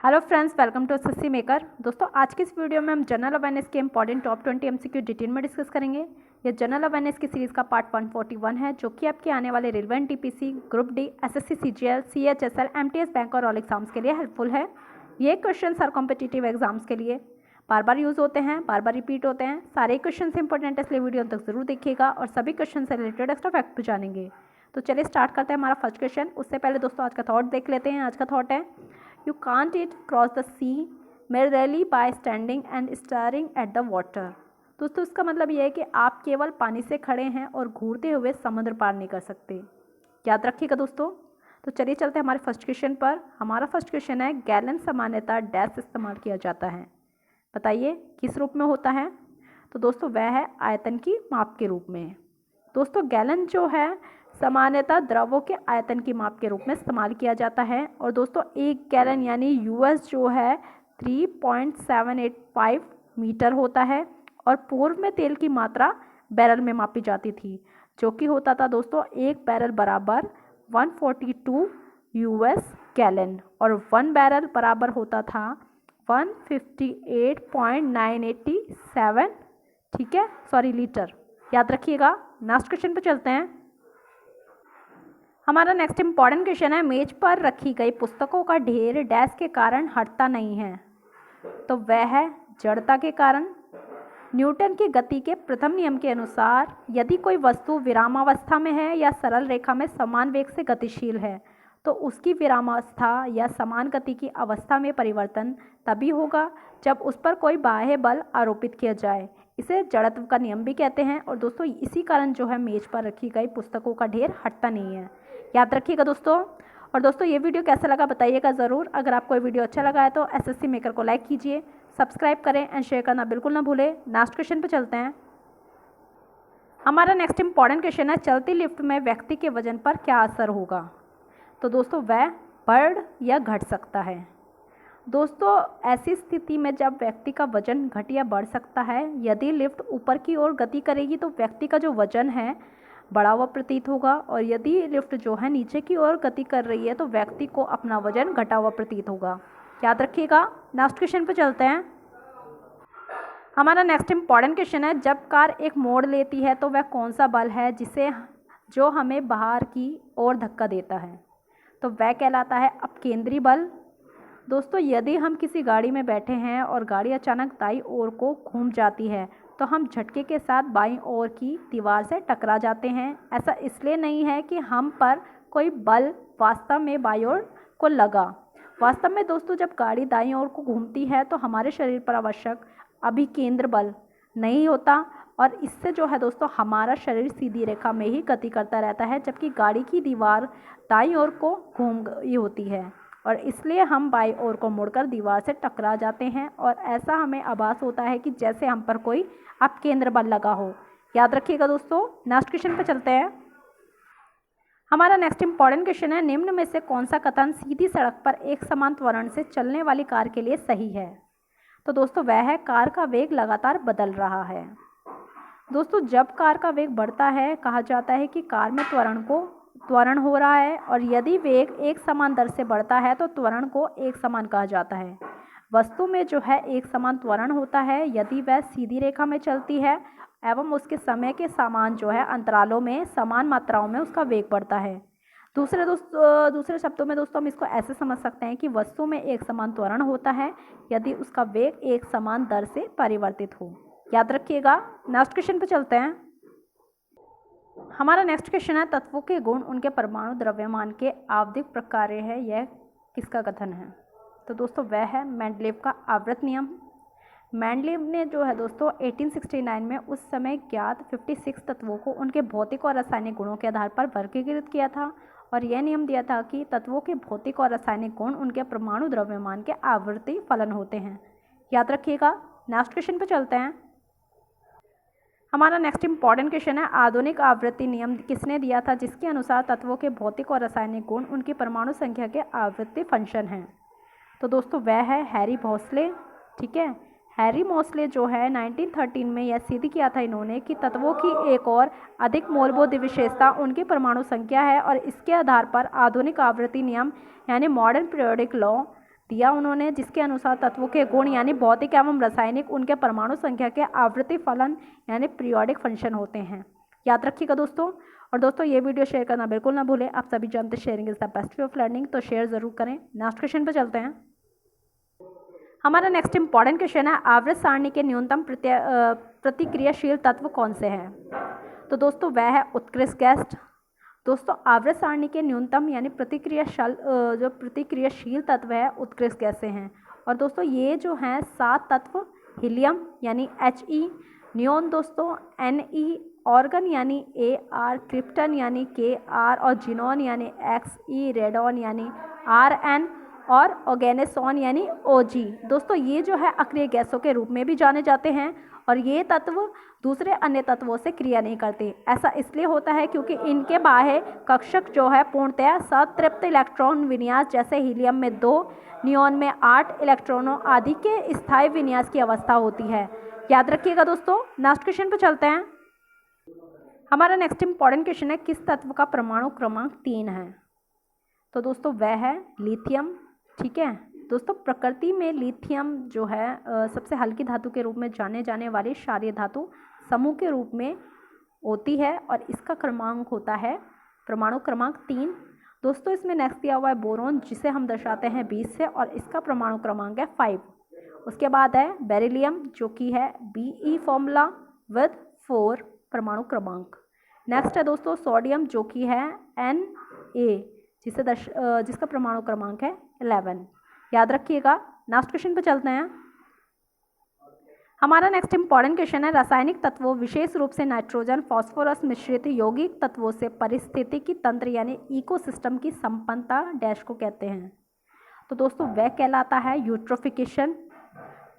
Hello friends, welcome to SSC maker. दोस्तों, आज की इस वीडियो में हम जनरल अवेयरनेस के इंपॉर्टेंट टॉप 20 एमसीक्यू डिटेल में डिस्कस करेंगे। ये जनरल अवेयरनेस की सीरीज़ का पार्ट 141 है, जो कि आपके आने वाले relevant TPC, group D, SSC CGL, CHSL, MTS bank और ऑल एग्जाम्स के लिए हेल्पफुल है। ये क्वेश्चन हर कॉम्पिटिटिव एग्जाम्स के लिए बार बार यूज़ होते हैं, बार बार रिपीट होते हैं। सारे क्वेश्चन इंपॉर्टेंट है, इसलिए वीडियो तक जरूर देखिएगा और सभी क्वेश्चन से रिलेटेड एक्स्ट्रा फैक्ट भी जानेंगे। तो चलिए स्टार्ट करते हैं हमारा फर्स्ट क्वेश्चन। उससे पहले दोस्तों आज का थॉट देख लेते हैं। आज का थॉट है, You can't it cross the sea merely by standing and staring at the water। दोस्तों, इसका मतलब यह है कि आप केवल पानी से खड़े हैं और घूरते हुए समुद्र पार नहीं कर सकते। याद रखिएगा दोस्तों। तो चलिए चलते हैं हमारे फर्स्ट क्वेश्चन पर। हमारा फर्स्ट क्वेश्चन है, गैलन सामान्यतः डैश इस्तेमाल किया जाता है। बताइए किस रूप में होता है। तो दोस्तों वह है आयतन की माप के रूप में। दोस्तों गैलन जो है सामान्यतः द्रवों के आयतन की माप के रूप में इस्तेमाल किया जाता है। और दोस्तों एक गैलन यानी यूएस जो है 3.785 मीटर होता है। और पूर्व में तेल की मात्रा बैरल में मापी जाती थी, जो कि होता था दोस्तों एक बैरल बराबर 142 यूएस गैलन और 1 बैरल बराबर होता था 158.987 ठीक है, सॉरी लीटर। याद रखिएगा। नेक्स्ट क्वेश्चन पे चलते हैं। हमारा नेक्स्ट इंपॉर्टेंट क्वेश्चन है, मेज पर रखी गई पुस्तकों का ढेर डैश के कारण हटता नहीं है। तो वह है जड़ता के कारण। न्यूटन की गति के प्रथम नियम के अनुसार यदि कोई वस्तु विरामावस्था में है या सरल रेखा में समान वेग से गतिशील है, तो उसकी विरामावस्था या समान गति की अवस्था में परिवर्तन तभी होगा जब उस पर कोई बाह्य बल आरोपित किया जाए। इसे जड़त्व का नियम भी कहते हैं। और दोस्तों इसी कारण जो है मेज पर रखी गई पुस्तकों का ढेर हटता नहीं है। याद रखिएगा दोस्तों। और दोस्तों ये वीडियो कैसा लगा बताइएगा ज़रूर। अगर आपको ये वीडियो अच्छा लगा है तो एसएससी मेकर को लाइक कीजिए, सब्सक्राइब करें एंड शेयर करना बिल्कुल ना भूलें। नेक्स्ट क्वेश्चन पे चलते हैं। हमारा नेक्स्ट इंपॉर्टेंट क्वेश्चन है, चलती लिफ्ट में व्यक्ति के वजन पर क्या असर होगा। तो दोस्तों वह बढ़ या घट सकता है। दोस्तों ऐसी स्थिति में जब व्यक्ति का वजन घट या बढ़ सकता है, यदि लिफ्ट ऊपर की ओर गति करेगी तो व्यक्ति का जो वजन है बढ़ा हुआ प्रतीत होगा, और यदि लिफ्ट जो है नीचे की ओर गति कर रही है तो व्यक्ति को अपना वजन घटा हुआ प्रतीत होगा। याद रखिएगा। नेक्स्ट क्वेश्चन पे चलते हैं। हमारा नेक्स्ट इंपॉर्टेंट क्वेश्चन है, जब कार एक मोड़ लेती है तो वह कौन सा बल है जो हमें बाहर की ओर धक्का देता है। तो वह कहलाता है अपकेंद्री बल। दोस्तों यदि हम किसी गाड़ी में बैठे हैं और गाड़ी अचानक दाईं ओर को घूम जाती है तो हम झटके के साथ बाईं ओर की दीवार से टकरा जाते हैं। ऐसा इसलिए नहीं है कि हम पर कोई बल वास्तव में बाईं ओर को लगा। वास्तव में दोस्तों जब गाड़ी दाईं ओर को घूमती है तो हमारे शरीर पर आवश्यक अभिकेंद्र बल नहीं होता, और इससे जो है दोस्तों हमारा शरीर सीधी रेखा में ही गति करता रहता है, जबकि गाड़ी की दीवार दाईं ओर को घूम गई होती है और इसलिए हम बाईं ओर को मुड़कर दीवार से टकरा जाते हैं और ऐसा हमें आभास होता है कि जैसे हम पर कोई अपकेंद्र बल लगा हो। याद रखिएगा दोस्तों। नेक्स्ट क्वेश्चन पे चलते हैं। हमारा नेक्स्ट इंपॉर्टेंट क्वेश्चन है, निम्न में से कौन सा कथन सीधी सड़क पर एक समान त्वरण से चलने वाली कार के लिए सही है। तो दोस्तों वह है, कार का वेग लगातार बदल रहा है। दोस्तों जब कार का वेग बढ़ता है कहा जाता है कि कार में त्वरण हो रहा है, और यदि वेग एक समान दर से बढ़ता है तो त्वरण को एक समान कहा जाता है। वस्तु में जो है एक समान त्वरण होता है यदि वह सीधी रेखा में चलती है एवं उसके समय के समान जो है अंतरालों में समान मात्राओं में उसका वेग बढ़ता है। दूसरे शब्दों में दोस्तों हम इसको ऐसे समझ सकते हैं कि वस्तु में एक समान त्वरण होता है यदि उसका वेग एक समान दर से परिवर्तित हो। याद रखिएगा। नेक्स्ट क्वेश्चन पे चलते हैं। हमारा नेक्स्ट क्वेश्चन है, तत्वों के गुण उनके परमाणु द्रव्यमान के आवधिक प्रकार्य है, यह किसका कथन है। तो दोस्तों वह है मेंडलीव का आवर्त नियम। मेंडलीव ने जो है दोस्तों 1869 में उस समय ज्ञात 56 तत्वों को उनके भौतिक और रासायनिक गुणों के आधार पर वर्गीकृत किया था और यह नियम दिया था कि तत्वों के भौतिक और रासायनिक गुण उनके परमाणु द्रव्यमान के आवर्ती फलन होते हैं। याद रखिएगा। नेक्स्ट क्वेश्चन पे चलते हैं। हमारा नेक्स्ट इंपॉर्टेंट क्वेश्चन है, आधुनिक आवृत्ति नियम किसने दिया था जिसके अनुसार तत्वों के भौतिक और रासायनिक गुण उनकी परमाणु संख्या के आवृत्ति फंक्शन हैं। तो दोस्तों वह है हैरी भोसले। ठीक है, हैरी भोसले जो है 1913 में यह सिद्ध किया था इन्होंने कि तत्वों की एक और अधिक मूलभूत विशेषता उनकी परमाणु संख्या है, और इसके आधार पर आधुनिक आवृत्ति नियम यानी मॉडर्न पीरियोडिक लॉ दिया उन्होंने, जिसके अनुसार तत्वों के गुण यानी भौतिक एवं रासायनिक उनके परमाणु संख्या के आवृत्ति फलन यानी पीरियोडिक फंक्शन होते हैं। याद रखिएगा दोस्तों। और दोस्तों ये वीडियो शेयर करना बिल्कुल ना भूलें। आप सभी जानते हैं sharing is the best way of learning, तो शेयर ज़रूर करें। नेक्स्ट क्वेश्चन पर चलते हैं। हमारा नेक्स्ट इंपॉर्टेंट क्वेश्चन है, आवर्त सारणी के न्यूनतम प्रतिक्रियाशील तत्व कौन से हैं? तो दोस्तों वह है उत्कृष्ट गैस। दोस्तों आवर्त सारणी के न्यूनतम यानी प्रतिक्रियाशील तत्व है उत्कृष्ट गैसें हैं। और दोस्तों ये जो हैं 7 तत्व, हीलियम यानी He, नियोन दोस्तों Ne, ऑर्गन यानी Ar, क्रिप्टन यानी Kr और जिनोन यानी Xe, रेडॉन यानी Rn और ऑर्गेनेसॉन यानी Og। दोस्तों ये जो है अक्रिय गैसों के रूप में भी जाने जाते हैं और ये तत्व दूसरे अन्य तत्वों से क्रिया नहीं करते। ऐसा इसलिए होता है क्योंकि इनके बाह्य कक्षक जो है पूर्णतः संतृप्त इलेक्ट्रॉन विन्यास, जैसे हीलियम में 2, नियोन में 8 इलेक्ट्रॉनों आदि के स्थायी विन्यास की अवस्था होती है। याद रखिएगा दोस्तों। नेक्स्ट क्वेश्चन पर चलते हैं। हमारा नेक्स्ट इंपॉर्टेंट क्वेश्चन है, किस तत्व का परमाणु क्रमांक 3 है? तो दोस्तों वह है लिथियम। ठीक है दोस्तों, प्रकृति में लिथियम जो है सबसे हल्की धातु के रूप में जाने जाने वाली क्षारीय धातु समूह के रूप में होती है और इसका क्रमांक होता है परमाणु क्रमांक 3। दोस्तों इसमें नेक्स्ट दिया हुआ है बोरोन, जिसे हम दर्शाते हैं 20 से और इसका परमाणु क्रमांक है 5। उसके बाद है बेरिलियम जो कि है Be फॉर्मूला विद 4 परमाणु क्रमांक। नेक्स्ट है दोस्तों सोडियम जो कि है Na, जिसका परमाणु क्रमांक है 11। याद रखिएगा। नेक्स्ट क्वेश्चन पर चलते हैं। हमारा नेक्स्ट इंपॉर्टेंट क्वेश्चन है, रासायनिक तत्वों विशेष रूप से नाइट्रोजन फॉस्फोरस मिश्रित यौगिक तत्वों से पारिस्थितिकी तंत्र यानी इकोसिस्टम की संपन्नता डैश को कहते हैं? तो दोस्तों वह कहलाता है यूट्रोफिकेशन।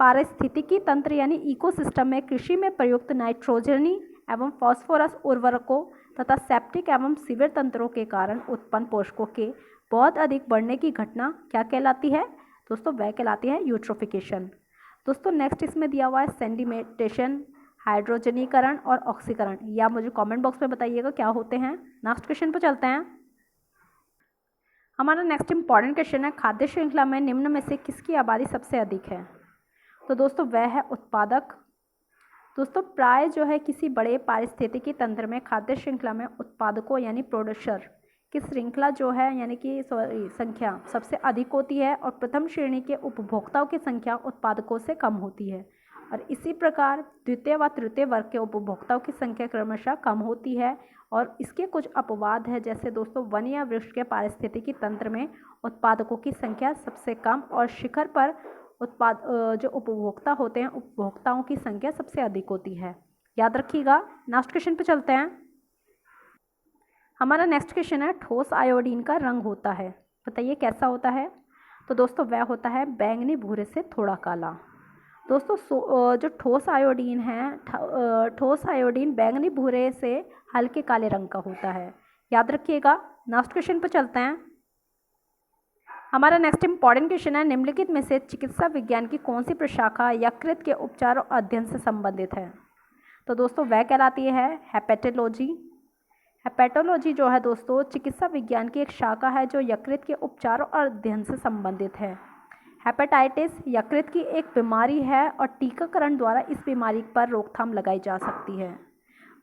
पारिस्थितिकी तंत्र यानी इकोसिस्टम में कृषि में प्रयुक्त नाइट्रोजनी एवं फॉस्फोरस उर्वरकों तथा सेप्टिक एवं सीवर तंत्रों के कारण उत्पन्न पोषकों के बहुत अधिक बढ़ने की घटना क्या कहलाती है? दोस्तों वह कहलाती है यूट्रोफिकेशन। दोस्तों नेक्स्ट इसमें दिया हुआ है सेडिमेंटेशन, हाइड्रोजनीकरण और ऑक्सीकरण। या मुझे कमेंट बॉक्स में बताइएगा क्या होते हैं। नेक्स्ट क्वेश्चन पर चलते हैं। हमारा नेक्स्ट इंपॉर्टेंट क्वेश्चन है, खाद्य श्रृंखला में निम्न में से किसकी आबादी सबसे अधिक है? तो दोस्तों वह है उत्पादक। दोस्तों प्राय जो है किसी बड़े पारिस्थितिकी तंत्र में खाद्य श्रृंखला में उत्पादकों यानी प्रोड्यूसर की श्रृंखला जो है यानी कि संख्या सबसे अधिक होती है और प्रथम श्रेणी के उपभोक्ताओं की संख्या उत्पादकों से कम होती है। और इसी प्रकार द्वितीय व तृतीय वर्ग के उपभोक्ताओं की संख्या क्रमशः कम होती है। और इसके कुछ अपवाद है, जैसे दोस्तों वन या वृक्ष के पारिस्थितिकी तंत्र में उत्पादकों की संख्या सबसे कम और शिखर पर जो उपभोक्ता होते हैं उपभोक्ताओं की संख्या सबसे अधिक होती है। याद रखिएगा। नेक्स्ट क्वेश्चन पे चलते हैं। हमारा नेक्स्ट क्वेश्चन है, ठोस आयोडीन का रंग होता है, बताइए कैसा होता है? तो दोस्तों वह होता है बैंगनी भूरे से थोड़ा काला। दोस्तों जो ठोस आयोडीन है, ठोस आयोडीन बैंगनी भूरे से हल्के काले रंग का होता है। याद रखिएगा। नेक्स्ट क्वेश्चन पर चलते हैं। हमारा नेक्स्ट इंपॉर्टेंट क्वेश्चन है, निम्नलिखित में से चिकित्सा विज्ञान की कौन सी प्रशाखा यकृत के उपचार और अध्ययन से संबंधित है? तो दोस्तों वह कहलाती है हेपेटोलॉजी। हेपेटोलॉजी जो है दोस्तों चिकित्सा विज्ञान की एक शाखा है जो यकृत के उपचार और अध्ययन से संबंधित है। हेपेटाइटिस यकृत की एक बीमारी है और टीकाकरण द्वारा इस बीमारी पर रोकथाम लगाई जा सकती है।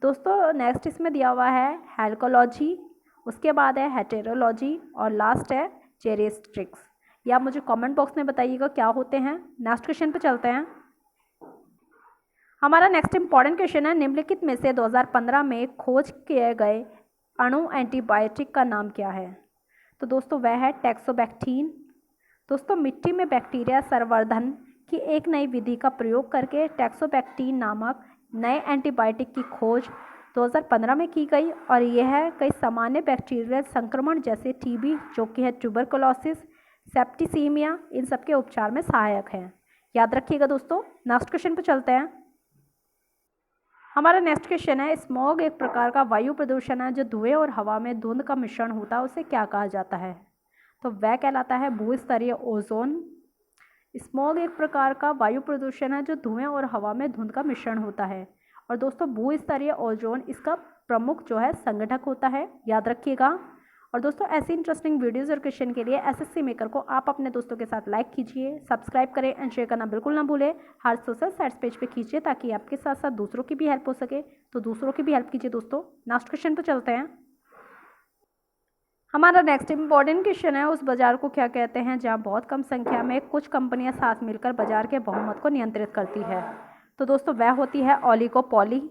दोस्तों नेक्स्ट इसमें दिया हुआ है हेल्कोलॉजी, उसके बाद है हेटेरोलॉजी और लास्ट है जेरिस्ट्रिक्स। या मुझे कमेंट बॉक्स में बताइएगा क्या होते हैं। नेक्स्ट क्वेश्चन पे चलते हैं। हमारा नेक्स्ट इंपॉर्टेंट क्वेश्चन है, निम्नलिखित में से 2015 में खोज किए गए अणु एंटीबायोटिक का नाम क्या है? तो दोस्तों वह है टैक्सोबैक्टीन। दोस्तों मिट्टी में बैक्टीरिया संवर्धन की एक नई विधि का प्रयोग करके टैक्सोबैक्टीन नामक नए एंटीबायोटिक की खोज 2015 में की गई और यह कई सामान्य बैक्टीरियल संक्रमण जैसे टीबी जो कि है ट्यूबरकुलोसिस, सेप्टिसीमिया, इन सब के उपचार में सहायक है। याद रखिएगा दोस्तों। नेक्स्ट क्वेश्चन पर चलते हैं। हमारा नेक्स्ट क्वेश्चन है, स्मॉग एक प्रकार का वायु प्रदूषण है जो धुएं और हवा में धुंध का मिश्रण होता है, उसे क्या कहा जाता है? तो वह कहलाता है भूस्तरीय ओजोन। स्मॉग एक प्रकार का वायु प्रदूषण है जो धुएं और हवा में धुंध का मिश्रण होता है और दोस्तों भूस्तरीय ओजोन इसका प्रमुख जो है संगठक होता है। याद रखिएगा। और दोस्तों ऐसी इंटरेस्टिंग वीडियोस और क्वेश्चन के लिए एसएससी मेकर को आप अपने दोस्तों के साथ लाइक कीजिए, सब्सक्राइब करें एंड शेयर करना बिल्कुल ना भूलें। हर सोशल साइट्स पेज पे कीजिए ताकि आपके साथ साथ दूसरों की भी हेल्प हो सके। तो दूसरों की भी हेल्प कीजिए दोस्तों। नेक्स्ट क्वेश्चन पर चलते हैं। हमारा नेक्स्ट इंपॉर्टेंट क्वेश्चन है, उस बाजार को क्या कहते हैं जहां बहुत कम संख्या में कुछ कंपनियां साथ मिलकर बाजार के बहुमत को नियंत्रित करती है। तो दोस्तों वह होती है ओलिगोपोली।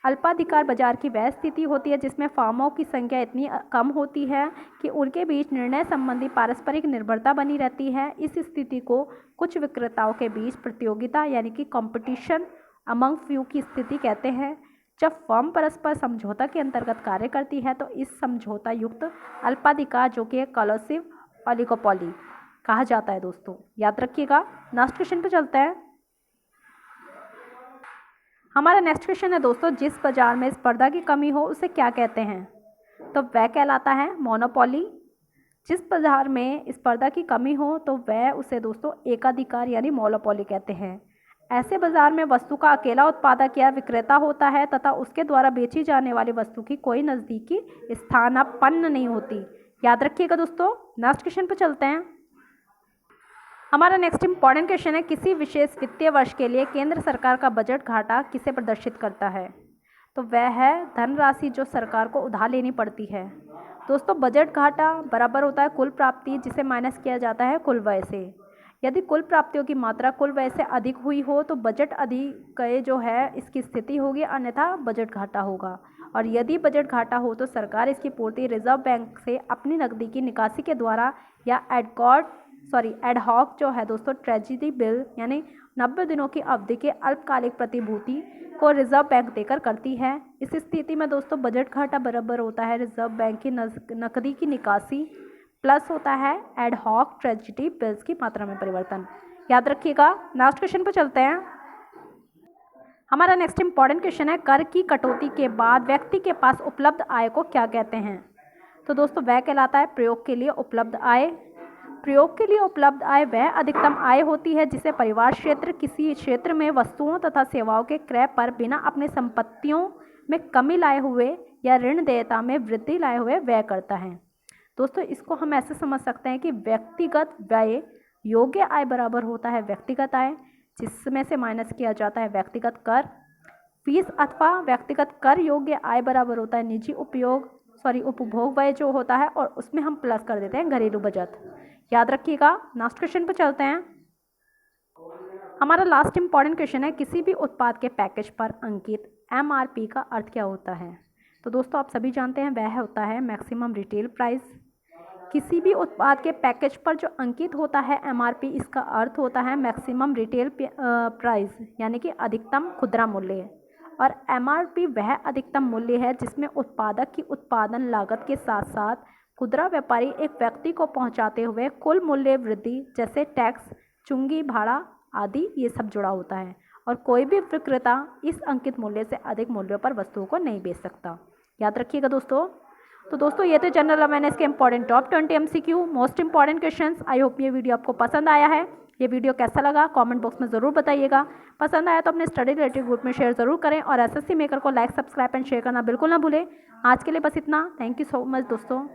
अल्पाधिकार बाजार की वह स्थिति होती है जिसमें फर्मों की संख्या इतनी कम होती है कि उनके बीच निर्णय संबंधी पारस्परिक निर्भरता बनी रहती है। इस स्थिति को कुछ विक्रेताओं के बीच प्रतियोगिता यानी कि कंपटीशन अमंग फ्यू की स्थिति कहते हैं। जब फर्म परस्पर समझौता के अंतर्गत कार्य करती है तो इस समझौता युक्त अल्पाधिकार जो कि कॉलोसिव ओलिगोपोली कहा जाता है। दोस्तों याद रखिएगा। नेक्स्ट क्वेश्चन पे चलते हैं। हमारा नेक्स्ट क्वेश्चन है दोस्तों, जिस बाजार में स्पर्धा की कमी हो उसे क्या कहते हैं। तो वह कहलाता है मोनोपोली। जिस बाजार में स्पर्धा की कमी हो तो वह उसे दोस्तों एकाधिकार यानी मोनोपोली कहते हैं। ऐसे बाजार में वस्तु का अकेला उत्पादक या विक्रेता होता है तथा उसके द्वारा बेची जाने वाली वस्तु की कोई नज़दीकी स्थानापन्न नहीं होती। याद रखिएगा दोस्तों। नेक्स्ट क्वेश्चन पर चलते हैं। हमारा नेक्स्ट इंपॉर्टेंट क्वेश्चन है, किसी विशेष वित्तीय वर्ष के लिए केंद्र सरकार का बजट घाटा किसे प्रदर्शित करता है। तो वह है धनराशि जो सरकार को उधार लेनी पड़ती है। दोस्तों बजट घाटा बराबर होता है कुल प्राप्ति जिसे माइनस किया जाता है कुल व्यय से। यदि कुल प्राप्तियों की मात्रा कुल व्यय से अधिक हुई हो तो बजट अधिक जो है इसकी स्थिति होगी, अन्यथा बजट घाटा होगा। और यदि बजट घाटा हो तो सरकार इसकी पूर्ति रिजर्व बैंक से अपनी नकदी की निकासी के द्वारा या एडहॉक जो है दोस्तों ट्रेजरी बिल यानी 90 दिनों की अवधि के अल्पकालिक प्रतिभूति को रिजर्व बैंक देकर करती है। इस स्थिति में दोस्तों बजट घाटा बराबर होता है रिजर्व बैंक की नकदी की निकासी प्लस होता है एडहॉक ट्रेजरी बिल्स की मात्रा में परिवर्तन। याद रखिएगा। नेक्स्ट क्वेश्चन पर चलते हैं। हमारा नेक्स्ट इंपॉर्टेंट क्वेश्चन है, कर की कटौती के बाद व्यक्ति के पास उपलब्ध आय को क्या कहते हैं। तो दोस्तों वह कहलाता है प्रयोग के लिए उपलब्ध आय। प्रयोग के लिए उपलब्ध आय वह अधिकतम आय होती है जिसे परिवार किसी क्षेत्र में वस्तुओं तथा सेवाओं के क्रय पर बिना अपनी संपत्तियों में कमी लाए हुए या ऋण देयता में वृद्धि लाए हुए व्यय करता है। दोस्तों इसको हम ऐसे समझ सकते हैं कि व्यक्तिगत व्यय योग्य आय बराबर होता है व्यक्तिगत आय जिसमें से माइनस किया जाता है व्यक्तिगत कर। फीस अथवा व्यक्तिगत कर योग्य आय बराबर होता है निजी उपभोग व्यय जो होता है और उसमें हम प्लस कर देते हैं घरेलू बचत। याद रखिएगा। नेक्स्ट क्वेश्चन पर चलते हैं। हमारा लास्ट इंपॉर्टेंट क्वेश्चन है, किसी भी उत्पाद के पैकेज पर अंकित MRP का अर्थ क्या होता है। तो दोस्तों आप सभी जानते हैं वह होता है मैक्सिमम रिटेल प्राइस। किसी भी उत्पाद के पैकेज पर जो अंकित होता है MRP इसका अर्थ होता है मैक्सिमम रिटेल प्राइस यानी कि अधिकतम खुदरा मूल्य। और MRP वह अधिकतम मूल्य है जिसमें उत्पादक की उत्पादन लागत के साथ साथ खुदरा व्यापारी एक व्यक्ति को पहुंचाते हुए कुल मूल्य वृद्धि जैसे टैक्स, चुंगी, भाड़ा आदि ये सब जुड़ा होता है। और कोई भी विक्रेता इस अंकित मूल्य से अधिक मूल्यों पर वस्तुओं को नहीं बेच सकता। याद रखिएगा दोस्तों। तो दोस्तों ये तो जनरल अवेयरनेस के important top 20 MCQ most important questions. I hope ये वीडियो आपको पसंद आया है। ये वीडियो कैसा लगा कमेंट बॉक्स में ज़रूर बताइएगा। पसंद आया तो अपने स्टडी रिलेटेड ग्रुप में शेयर ज़रूर करें और एसएससी मेकर को लाइक, सब्सक्राइब एंड शेयर करना बिल्कुल ना भूलें। आज के लिए बस इतना। थैंक यू सो मच दोस्तों।